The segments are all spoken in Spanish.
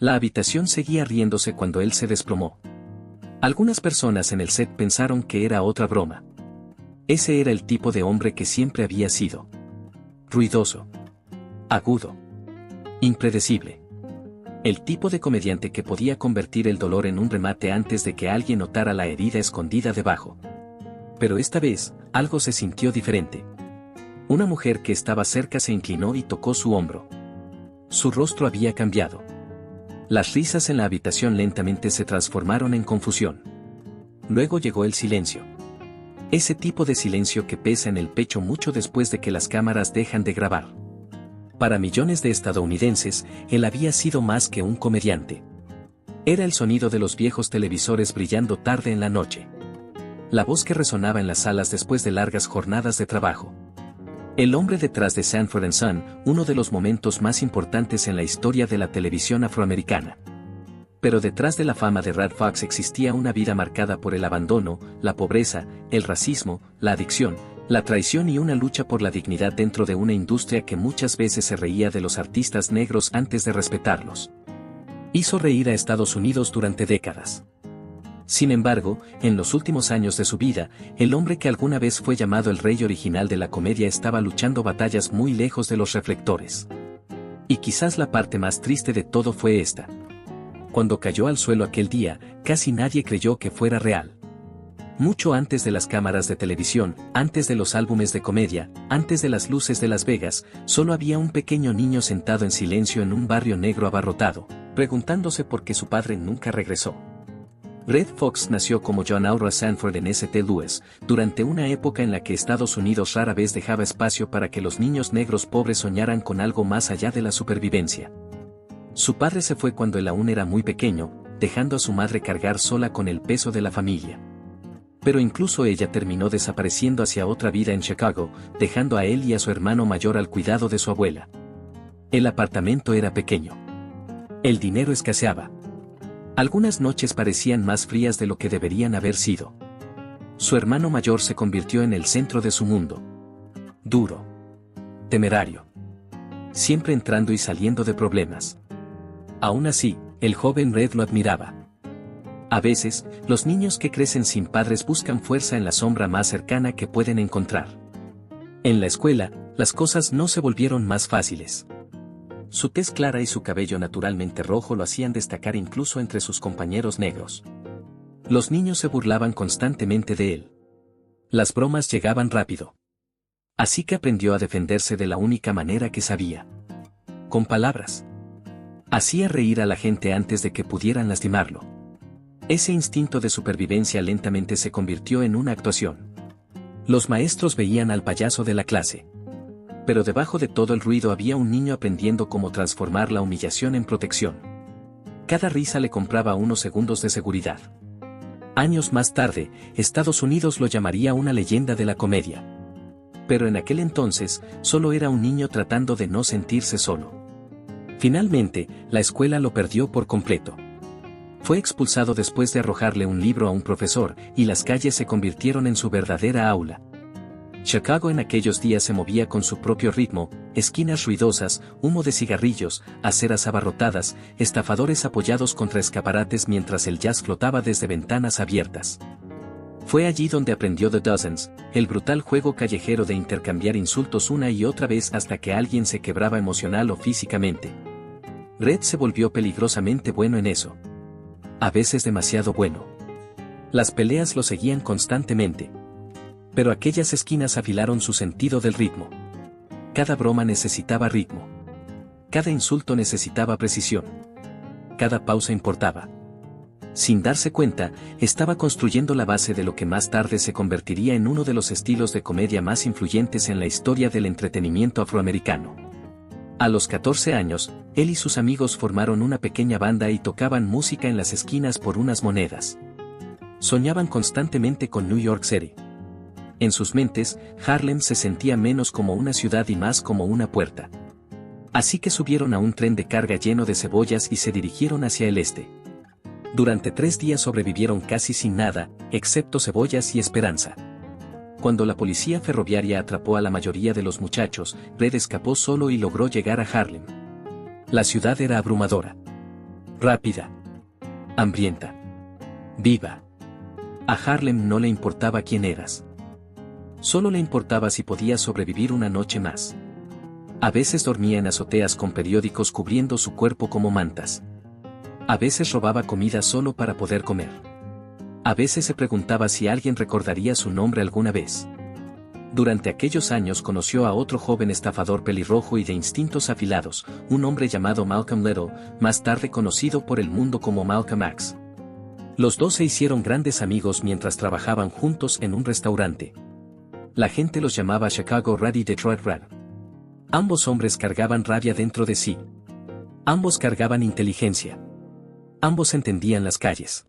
La habitación seguía riéndose cuando él se desplomó. Algunas personas en el set pensaron que era otra broma. Ese era el tipo de hombre que siempre había sido. Ruidoso. Agudo. Impredecible. El tipo de comediante que podía convertir el dolor en un remate antes de que alguien notara la herida escondida debajo. Pero esta vez, algo se sintió diferente. Una mujer que estaba cerca se inclinó y tocó su hombro. Su rostro había cambiado. Las risas en la habitación lentamente se transformaron en confusión. Luego llegó el silencio. Ese tipo de silencio que pesa en el pecho mucho después de que las cámaras dejan de grabar. Para millones de estadounidenses, él había sido más que un comediante. Era el sonido de los viejos televisores brillando tarde en la noche. La voz que resonaba en las salas después de largas jornadas de trabajo. El hombre detrás de Sanford & Son, uno de los momentos más importantes en la historia de la televisión afroamericana. Pero detrás de la fama de Redd Foxx existía una vida marcada por el abandono, la pobreza, el racismo, la adicción, la traición y una lucha por la dignidad dentro de una industria que muchas veces se reía de los artistas negros antes de respetarlos. Hizo reír a Estados Unidos durante décadas. Sin embargo, en los últimos años de su vida, el hombre que alguna vez fue llamado el rey original de la comedia estaba luchando batallas muy lejos de los reflectores. Y quizás la parte más triste de todo fue esta. Cuando cayó al suelo aquel día, casi nadie creyó que fuera real. Mucho antes de las cámaras de televisión, antes de los álbumes de comedia, antes de las luces de Las Vegas, solo había un pequeño niño sentado en silencio en un barrio negro abarrotado, preguntándose por qué su padre nunca regresó. Redd Foxx nació como John Aura Sanford en St. Louis, durante una época en la que Estados Unidos rara vez dejaba espacio para que los niños negros pobres soñaran con algo más allá de la supervivencia. Su padre se fue cuando él aún era muy pequeño, dejando a su madre cargar sola con el peso de la familia. Pero incluso ella terminó desapareciendo hacia otra vida en Chicago, dejando a él y a su hermano mayor al cuidado de su abuela. El apartamento era pequeño. El dinero escaseaba. Algunas noches parecían más frías de lo que deberían haber sido. Su hermano mayor se convirtió en el centro de su mundo. Duro. Temerario. Siempre entrando y saliendo de problemas. Aún así, el joven Redd lo admiraba. A veces, los niños que crecen sin padres buscan fuerza en la sombra más cercana que pueden encontrar. En la escuela, las cosas no se volvieron más fáciles. Su tez clara y su cabello naturalmente rojo lo hacían destacar incluso entre sus compañeros negros. Los niños se burlaban constantemente de él. Las bromas llegaban rápido. Así que aprendió a defenderse de la única manera que sabía. Con palabras. Hacía reír a la gente antes de que pudieran lastimarlo. Ese instinto de supervivencia lentamente se convirtió en una actuación. Los maestros veían al payaso de la clase. Pero debajo de todo el ruido había un niño aprendiendo cómo transformar la humillación en protección. Cada risa le compraba unos segundos de seguridad. Años más tarde, Estados Unidos lo llamaría una leyenda de la comedia. Pero en aquel entonces, solo era un niño tratando de no sentirse solo. Finalmente, la escuela lo perdió por completo. Fue expulsado después de arrojarle un libro a un profesor, y las calles se convirtieron en su verdadera aula. Chicago en aquellos días se movía con su propio ritmo, esquinas ruidosas, humo de cigarrillos, aceras abarrotadas, estafadores apoyados contra escaparates mientras el jazz flotaba desde ventanas abiertas. Fue allí donde aprendió The Dozens, el brutal juego callejero de intercambiar insultos una y otra vez hasta que alguien se quebraba emocional o físicamente. Redd se volvió peligrosamente bueno en eso. A veces demasiado bueno. Las peleas lo seguían constantemente. Pero aquellas esquinas afilaron su sentido del ritmo. Cada broma necesitaba ritmo. Cada insulto necesitaba precisión. Cada pausa importaba. Sin darse cuenta, estaba construyendo la base de lo que más tarde se convertiría en uno de los estilos de comedia más influyentes en la historia del entretenimiento afroamericano. A los 14 años, él y sus amigos formaron una pequeña banda y tocaban música en las esquinas por unas monedas. Soñaban constantemente con New York City. En sus mentes, Harlem se sentía menos como una ciudad y más como una puerta. Así que subieron a un tren de carga lleno de cebollas y se dirigieron hacia el este. Durante 3 días sobrevivieron casi sin nada, excepto cebollas y esperanza. Cuando la policía ferroviaria atrapó a la mayoría de los muchachos, Redd escapó solo y logró llegar a Harlem. La ciudad era abrumadora. Rápida. Hambrienta. Viva. A Harlem no le importaba quién eras. Solo le importaba si podía sobrevivir una noche más. A veces dormía en azoteas con periódicos cubriendo su cuerpo como mantas. A veces robaba comida solo para poder comer. A veces se preguntaba si alguien recordaría su nombre alguna vez. Durante aquellos años conoció a otro joven estafador pelirrojo y de instintos afilados, un hombre llamado Malcolm Little, más tarde conocido por el mundo como Malcolm X. Los dos se hicieron grandes amigos mientras trabajaban juntos en un restaurante. La gente los llamaba Chicago Red y Detroit Red. Ambos hombres cargaban rabia dentro de sí. Ambos cargaban inteligencia. Ambos entendían las calles.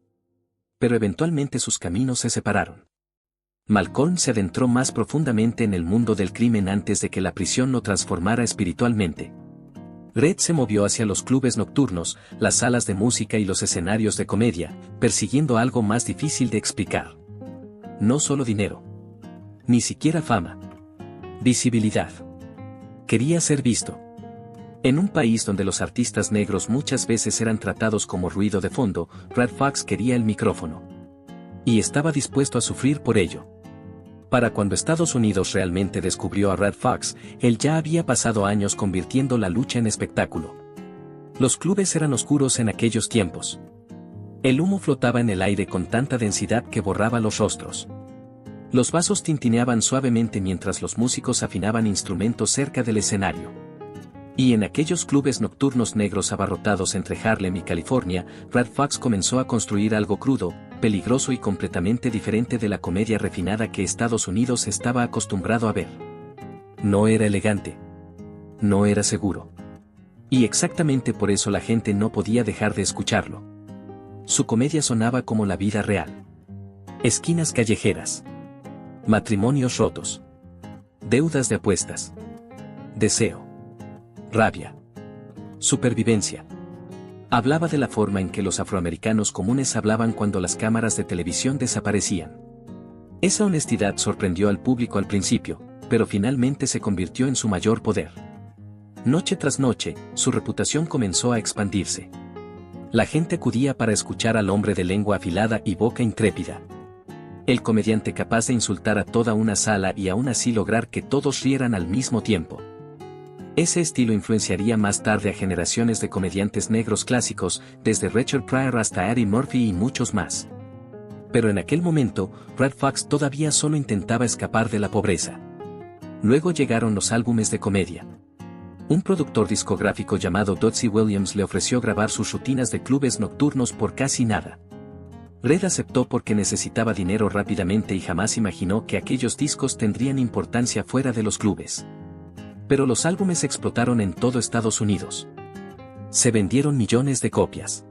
Pero eventualmente sus caminos se separaron. Malcolm se adentró más profundamente en el mundo del crimen antes de que la prisión lo transformara espiritualmente. Red se movió hacia los clubes nocturnos, las salas de música y los escenarios de comedia, persiguiendo algo más difícil de explicar. No solo dinero. Ni siquiera fama. Visibilidad. Quería ser visto. En un país donde los artistas negros muchas veces eran tratados como ruido de fondo, Red Fox quería el micrófono. Y estaba dispuesto a sufrir por ello. Para cuando Estados Unidos realmente descubrió a Red Fox, él ya había pasado años convirtiendo la lucha en espectáculo. Los clubes eran oscuros en aquellos tiempos. El humo flotaba en el aire con tanta densidad que borraba los rostros. Los vasos tintineaban suavemente mientras los músicos afinaban instrumentos cerca del escenario. Y en aquellos clubes nocturnos negros abarrotados entre Harlem y California, Red Fox comenzó a construir algo crudo, peligroso y completamente diferente de la comedia refinada que Estados Unidos estaba acostumbrado a ver. No era elegante. No era seguro. Y exactamente por eso la gente no podía dejar de escucharlo. Su comedia sonaba como la vida real. Esquinas callejeras. Matrimonios rotos. Deudas de apuestas. Deseo. Rabia. Supervivencia. Hablaba de la forma en que los afroamericanos comunes hablaban cuando las cámaras de televisión desaparecían. Esa honestidad sorprendió al público al principio, pero finalmente se convirtió en su mayor poder. Noche tras noche, su reputación comenzó a expandirse. La gente acudía para escuchar al hombre de lengua afilada y boca intrépida. El comediante capaz de insultar a toda una sala y aún así lograr que todos rieran al mismo tiempo. Ese estilo influenciaría más tarde a generaciones de comediantes negros clásicos, desde Richard Pryor hasta Eddie Murphy y muchos más. Pero en aquel momento, Red Fox todavía solo intentaba escapar de la pobreza. Luego llegaron los álbumes de comedia. Un productor discográfico llamado Dotsy Williams le ofreció grabar sus rutinas de clubes nocturnos por casi nada. Red aceptó porque necesitaba dinero rápidamente y jamás imaginó que aquellos discos tendrían importancia fuera de los clubes. Pero los álbumes explotaron en todo Estados Unidos. Se vendieron millones de copias.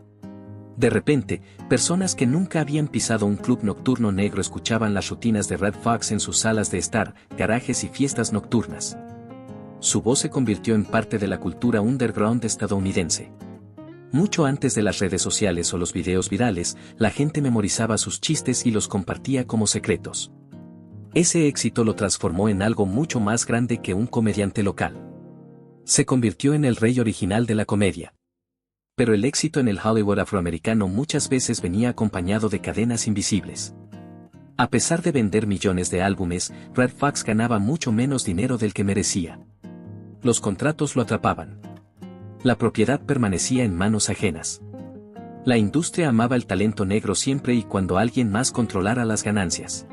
De repente, personas que nunca habían pisado un club nocturno negro escuchaban las rutinas de Red Fox en sus salas de estar, garajes y fiestas nocturnas. Su voz se convirtió en parte de la cultura underground estadounidense. Mucho antes de las redes sociales o los videos virales, la gente memorizaba sus chistes y los compartía como secretos. Ese éxito lo transformó en algo mucho más grande que un comediante local. Se convirtió en el rey original de la comedia. Pero el éxito en el Hollywood afroamericano muchas veces venía acompañado de cadenas invisibles. A pesar de vender millones de álbumes, Red Fox ganaba mucho menos dinero del que merecía. Los contratos lo atrapaban. La propiedad permanecía en manos ajenas. La industria amaba el talento negro siempre y cuando alguien más controlara las ganancias.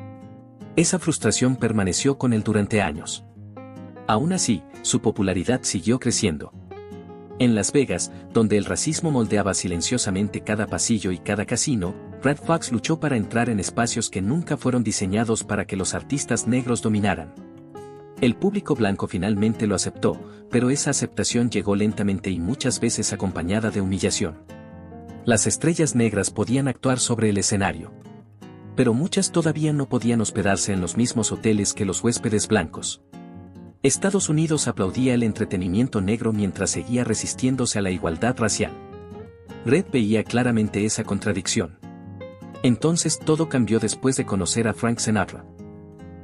Esa frustración permaneció con él durante años. Aún así, su popularidad siguió creciendo. En Las Vegas, donde el racismo moldeaba silenciosamente cada pasillo y cada casino, Red Fox luchó para entrar en espacios que nunca fueron diseñados para que los artistas negros dominaran. El público blanco finalmente lo aceptó, pero esa aceptación llegó lentamente y muchas veces acompañada de humillación. Las estrellas negras podían actuar sobre el escenario. Pero muchas todavía no podían hospedarse en los mismos hoteles que los huéspedes blancos. Estados Unidos aplaudía el entretenimiento negro mientras seguía resistiéndose a la igualdad racial. Red veía claramente esa contradicción. Entonces todo cambió después de conocer a Frank Sinatra.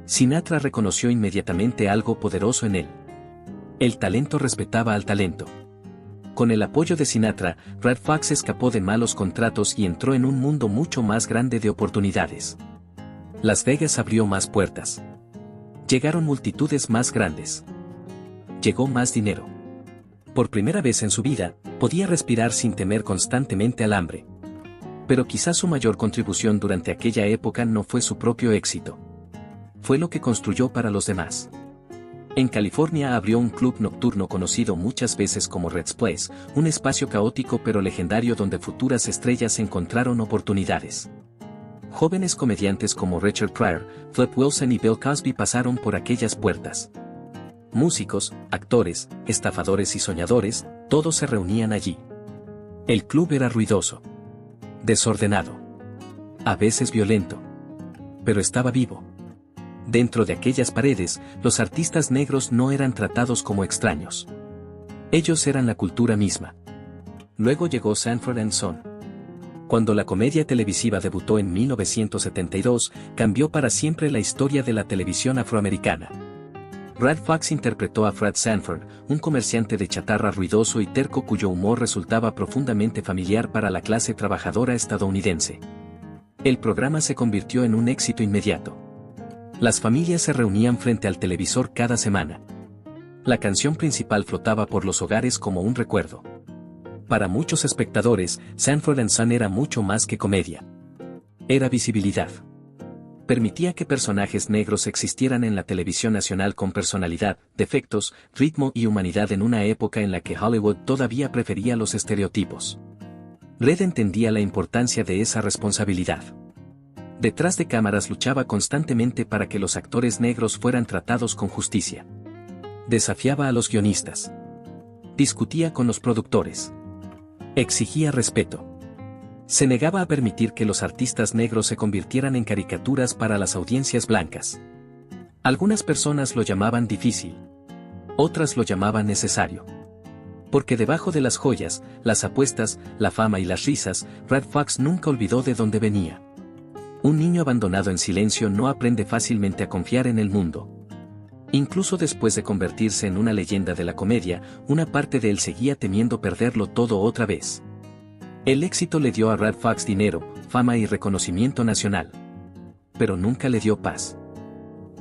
Sinatra reconoció inmediatamente algo poderoso en él. El talento respetaba al talento. Con el apoyo de Sinatra, Redd Foxx escapó de malos contratos y entró en un mundo mucho más grande de oportunidades. Las Vegas abrió más puertas. Llegaron multitudes más grandes. Llegó más dinero. Por primera vez en su vida, podía respirar sin temer constantemente al hambre. Pero quizás su mayor contribución durante aquella época no fue su propio éxito. Fue lo que construyó para los demás. En California abrió un club nocturno conocido muchas veces como Redd's Place, un espacio caótico pero legendario donde futuras estrellas encontraron oportunidades. Jóvenes comediantes como Richard Pryor, Flip Wilson y Bill Cosby pasaron por aquellas puertas. Músicos, actores, estafadores y soñadores, todos se reunían allí. El club era ruidoso, desordenado, a veces violento, pero estaba vivo. Dentro de aquellas paredes, los artistas negros no eran tratados como extraños. Ellos eran la cultura misma. Luego llegó Sanford & Son. Cuando la comedia televisiva debutó en 1972, cambió para siempre la historia de la televisión afroamericana. Redd Foxx interpretó a Fred Sanford, un comerciante de chatarra ruidoso y terco cuyo humor resultaba profundamente familiar para la clase trabajadora estadounidense. El programa se convirtió en un éxito inmediato. Las familias se reunían frente al televisor cada semana. La canción principal flotaba por los hogares como un recuerdo. Para muchos espectadores, Sanford & Son era mucho más que comedia. Era visibilidad. Permitía que personajes negros existieran en la televisión nacional con personalidad, defectos, ritmo y humanidad en una época en la que Hollywood todavía prefería los estereotipos. Redd entendía la importancia de esa responsabilidad. Detrás de cámaras luchaba constantemente para que los actores negros fueran tratados con justicia. Desafiaba a los guionistas. Discutía con los productores. Exigía respeto. Se negaba a permitir que los artistas negros se convirtieran en caricaturas para las audiencias blancas. Algunas personas lo llamaban difícil. Otras lo llamaban necesario. Porque debajo de las joyas, las apuestas, la fama y las risas, Redd Foxx nunca olvidó de dónde venía. Un niño abandonado en silencio no aprende fácilmente a confiar en el mundo. Incluso después de convertirse en una leyenda de la comedia, una parte de él seguía temiendo perderlo todo otra vez. El éxito le dio a Redd Foxx dinero, fama y reconocimiento nacional. Pero nunca le dio paz.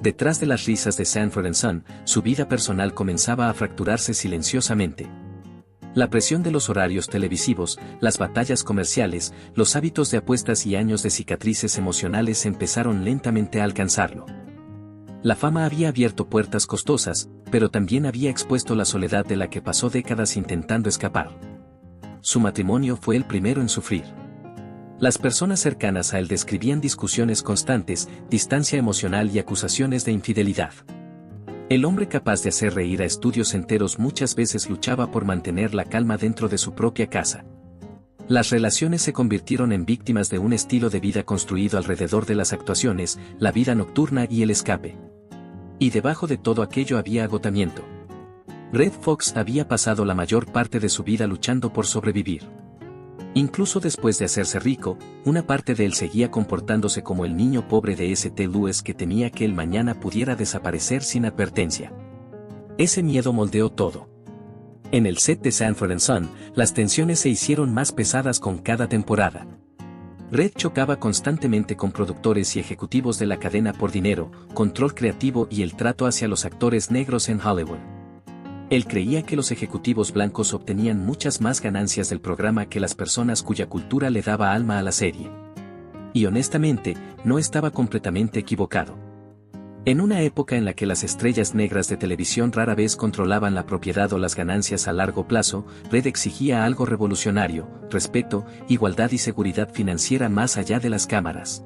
Detrás de las risas de Sanford & Son, su vida personal comenzaba a fracturarse silenciosamente. La presión de los horarios televisivos, las batallas comerciales, los hábitos de apuestas y años de cicatrices emocionales empezaron lentamente a alcanzarlo. La fama había abierto puertas costosas, pero también había expuesto la soledad de la que pasó décadas intentando escapar. Su matrimonio fue el primero en sufrir. Las personas cercanas a él describían discusiones constantes, distancia emocional y acusaciones de infidelidad. El hombre capaz de hacer reír a estudios enteros muchas veces luchaba por mantener la calma dentro de su propia casa. Las relaciones se convirtieron en víctimas de un estilo de vida construido alrededor de las actuaciones, la vida nocturna y el escape. Y debajo de todo aquello había agotamiento. Redd Foxx había pasado la mayor parte de su vida luchando por sobrevivir. Incluso después de hacerse rico, una parte de él seguía comportándose como el niño pobre de St. Louis que temía que el mañana pudiera desaparecer sin advertencia. Ese miedo moldeó todo. En el set de Sanford & Son, las tensiones se hicieron más pesadas con cada temporada. Redd chocaba constantemente con productores y ejecutivos de la cadena por dinero, control creativo y el trato hacia los actores negros en Hollywood. Él creía que los ejecutivos blancos obtenían muchas más ganancias del programa que las personas cuya cultura le daba alma a la serie. Y honestamente, no estaba completamente equivocado. En una época en la que las estrellas negras de televisión rara vez controlaban la propiedad o las ganancias a largo plazo, Redd exigía algo revolucionario: respeto, igualdad y seguridad financiera más allá de las cámaras.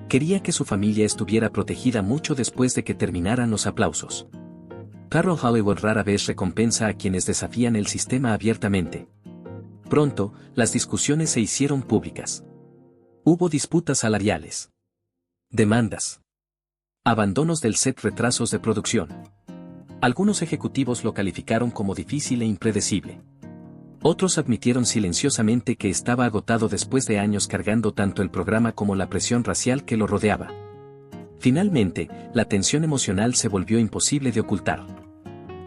Quería que su familia estuviera protegida mucho después de que terminaran los aplausos. Carroll Hollywood rara vez recompensa a quienes desafían el sistema abiertamente. Pronto, las discusiones se hicieron públicas. Hubo disputas salariales. Demandas. Abandonos del set, retrasos de producción. Algunos ejecutivos lo calificaron como difícil e impredecible. Otros admitieron silenciosamente que estaba agotado después de años cargando tanto el programa como la presión racial que lo rodeaba. Finalmente, la tensión emocional se volvió imposible de ocultar.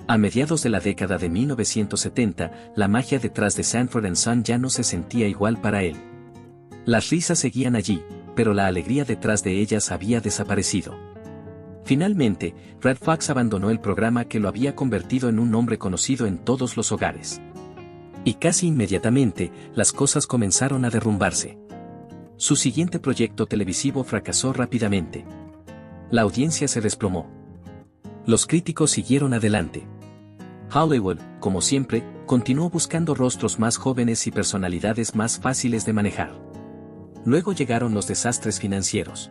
A mediados de la década de 1970, la magia detrás de Sanford and Son ya no se sentía igual para él. Las risas seguían allí, pero la alegría detrás de ellas había desaparecido. Finalmente, Redd Foxx abandonó el programa que lo había convertido en un hombre conocido en todos los hogares. Y casi inmediatamente, las cosas comenzaron a derrumbarse. Su siguiente proyecto televisivo fracasó rápidamente. La audiencia se desplomó. Los críticos siguieron adelante. Hollywood, como siempre, continuó buscando rostros más jóvenes y personalidades más fáciles de manejar. Luego llegaron los desastres financieros.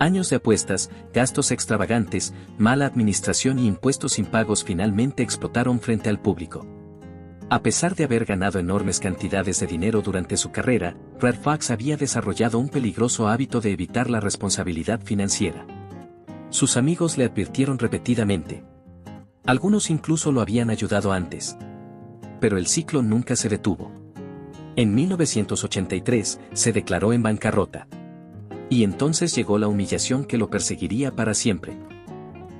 Años de apuestas, gastos extravagantes, mala administración y impuestos impagos finalmente explotaron frente al público. A pesar de haber ganado enormes cantidades de dinero durante su carrera, Redd Foxx había desarrollado un peligroso hábito de evitar la responsabilidad financiera. Sus amigos le advirtieron repetidamente. Algunos incluso lo habían ayudado antes. Pero el ciclo nunca se detuvo. En 1983, se declaró en bancarrota. Y entonces llegó la humillación que lo perseguiría para siempre.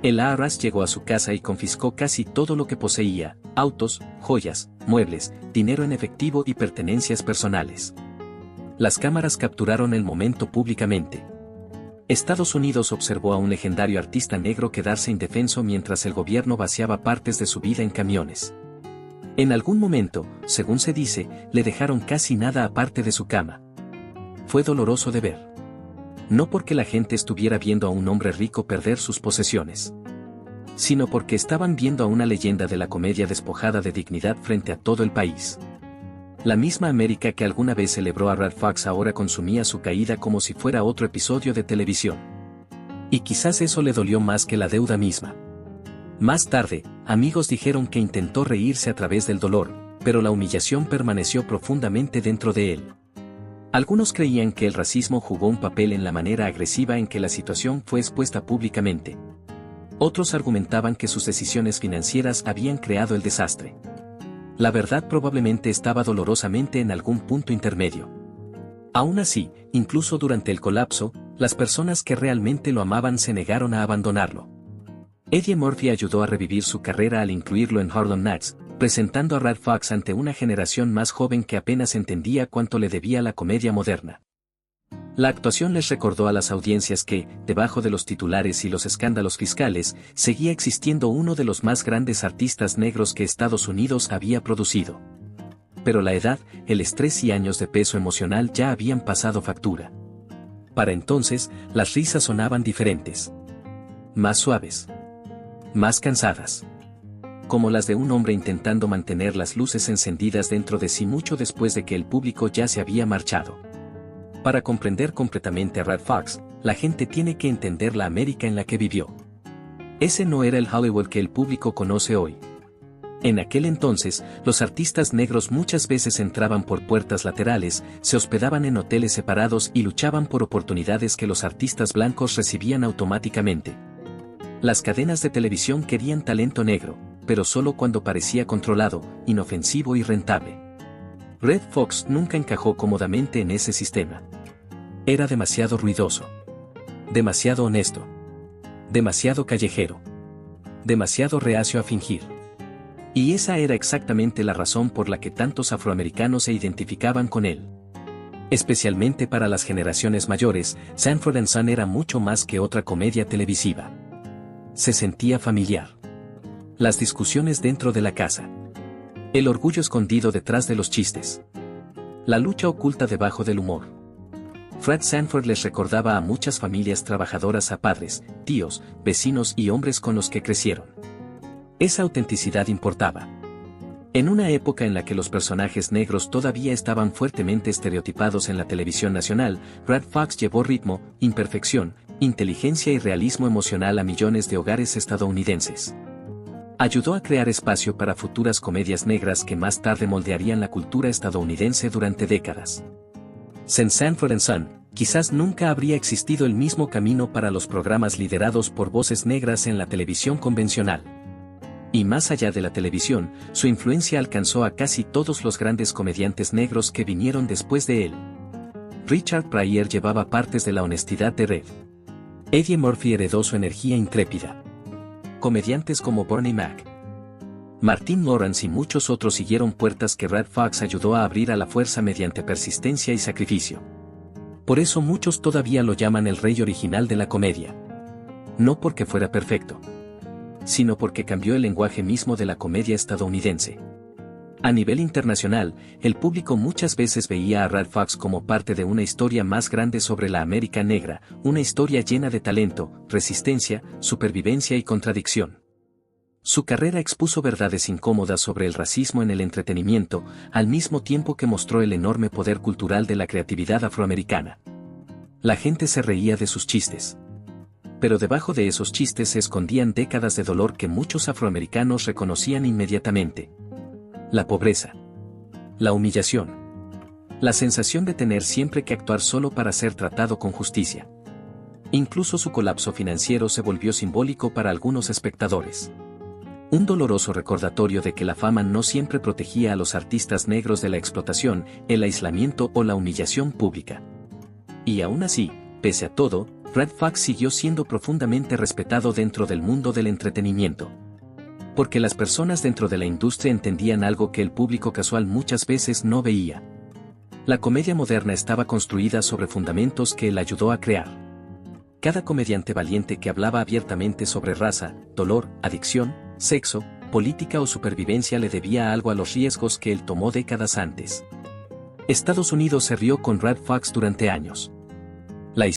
El IRS llegó a su casa y confiscó casi todo lo que poseía: autos, joyas, muebles, dinero en efectivo y pertenencias personales. Las cámaras capturaron el momento públicamente. Estados Unidos observó a un legendario artista negro quedarse indefenso mientras el gobierno vaciaba partes de su vida en camiones. En algún momento, según se dice, le dejaron casi nada aparte de su cama. Fue doloroso de ver. No porque la gente estuviera viendo a un hombre rico perder sus posesiones, sino porque estaban viendo a una leyenda de la comedia despojada de dignidad frente a todo el país. La misma América que alguna vez celebró a Redd Foxx ahora consumía su caída como si fuera otro episodio de televisión. Y quizás eso le dolió más que la deuda misma. Más tarde, amigos dijeron que intentó reírse a través del dolor, pero la humillación permaneció profundamente dentro de él. Algunos creían que el racismo jugó un papel en la manera agresiva en que la situación fue expuesta públicamente. Otros argumentaban que sus decisiones financieras habían creado el desastre. La verdad probablemente estaba dolorosamente en algún punto intermedio. Aún así, incluso durante el colapso, las personas que realmente lo amaban se negaron a abandonarlo. Eddie Murphy ayudó a revivir su carrera al incluirlo en Harlem Nights, presentando a Redd Foxx ante una generación más joven que apenas entendía cuánto le debía la comedia moderna. La actuación les recordó a las audiencias que, debajo de los titulares y los escándalos fiscales, seguía existiendo uno de los más grandes artistas negros que Estados Unidos había producido. Pero la edad, el estrés y años de peso emocional ya habían pasado factura. Para entonces, las risas sonaban diferentes. Más suaves. Más cansadas. Como las de un hombre intentando mantener las luces encendidas dentro de sí mucho después de que el público ya se había marchado. Para comprender completamente a Redd Foxx, la gente tiene que entender la América en la que vivió. Ese no era el Hollywood que el público conoce hoy. En aquel entonces, los artistas negros muchas veces entraban por puertas laterales, se hospedaban en hoteles separados y luchaban por oportunidades que los artistas blancos recibían automáticamente. Las cadenas de televisión querían talento negro, pero solo cuando parecía controlado, inofensivo y rentable. Redd Foxx nunca encajó cómodamente en ese sistema. Era demasiado ruidoso. Demasiado honesto. Demasiado callejero. Demasiado reacio a fingir. Y esa era exactamente la razón por la que tantos afroamericanos se identificaban con él. Especialmente para las generaciones mayores, Sanford and Son era mucho más que otra comedia televisiva. Se sentía familiar. Las discusiones dentro de la casa. El orgullo escondido detrás de los chistes. La lucha oculta debajo del humor. Fred Sanford les recordaba a muchas familias trabajadoras a padres, tíos, vecinos y hombres con los que crecieron. Esa autenticidad importaba. En una época en la que los personajes negros todavía estaban fuertemente estereotipados en la televisión nacional, Redd Foxx llevó ritmo, imperfección, inteligencia y realismo emocional a millones de hogares estadounidenses. Ayudó a crear espacio para futuras comedias negras que más tarde moldearían la cultura estadounidense durante décadas. Sin Sanford and Son, quizás nunca habría existido el mismo camino para los programas liderados por voces negras en la televisión convencional. Y más allá de la televisión, su influencia alcanzó a casi todos los grandes comediantes negros que vinieron después de él. Richard Pryor llevaba partes de la honestidad de Redd. Eddie Murphy heredó su energía intrépida. Comediantes como Bernie Mac, Martin Lawrence y muchos otros siguieron puertas que Redd Foxx ayudó a abrir a la fuerza mediante persistencia y sacrificio. Por eso muchos todavía lo llaman el rey original de la comedia. No porque fuera perfecto, sino porque cambió el lenguaje mismo de la comedia estadounidense. A nivel internacional, el público muchas veces veía a Redd Foxx como parte de una historia más grande sobre la América negra, una historia llena de talento, resistencia, supervivencia y contradicción. Su carrera expuso verdades incómodas sobre el racismo en el entretenimiento, al mismo tiempo que mostró el enorme poder cultural de la creatividad afroamericana. La gente se reía de sus chistes. Pero debajo de esos chistes se escondían décadas de dolor que muchos afroamericanos reconocían inmediatamente. La pobreza. La humillación. La sensación de tener siempre que actuar solo para ser tratado con justicia. Incluso su colapso financiero se volvió simbólico para algunos espectadores. Un doloroso recordatorio de que la fama no siempre protegía a los artistas negros de la explotación, el aislamiento o la humillación pública. Y aún así, pese a todo, Redd Foxx siguió siendo profundamente respetado dentro del mundo del entretenimiento. Porque las personas dentro de la industria entendían algo que el público casual muchas veces no veía. La comedia moderna estaba construida sobre fundamentos que él ayudó a crear. Cada comediante valiente que hablaba abiertamente sobre raza, dolor, adicción, sexo, política o supervivencia le debía algo a los riesgos que él tomó décadas antes. Estados Unidos se rió con Redd Foxx durante años. La